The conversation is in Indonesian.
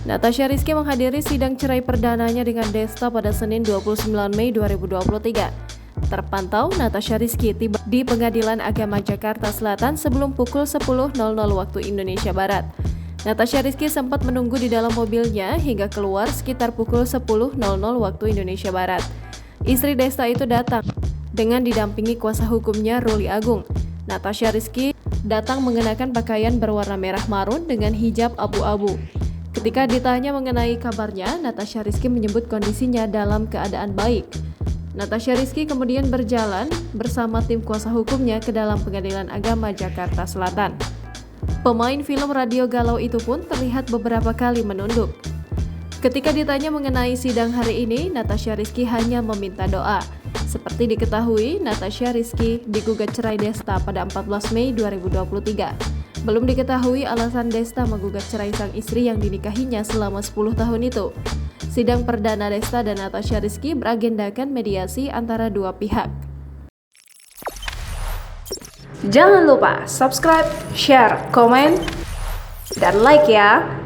Natasha Rizky menghadiri sidang cerai perdananya dengan Desta pada Senin 29 Mei 2023. Terpantau, Natasha Rizky tiba di Pengadilan Agama Jakarta Selatan sebelum pukul 10.00 waktu Indonesia Barat. Natasha Rizky sempat menunggu di dalam mobilnya hingga keluar sekitar pukul 10.00 waktu Indonesia Barat. Istri Desta itu datang dengan didampingi kuasa hukumnya Ruli Agung. Natasha Rizky datang mengenakan pakaian berwarna merah marun dengan hijab abu-abu. Ketika ditanya mengenai kabarnya, Natasha Rizky menyebut kondisinya dalam keadaan baik. Natasha Rizky kemudian berjalan bersama tim kuasa hukumnya ke dalam Pengadilan Agama Jakarta Selatan. Pemain film Radio Galau itu pun terlihat beberapa kali menunduk. Ketika ditanya mengenai sidang hari ini, Natasha Rizky hanya meminta doa. Seperti diketahui, Natasha Rizky digugat cerai Desta pada 14 Mei 2023. Belum diketahui alasan Desta menggugat cerai sang istri yang dinikahinya selama 10 tahun itu. Sidang perdana Desta dan Natasha Rizky beragendakan mediasi antara dua pihak. Jangan lupa subscribe, share, komen, dan like ya!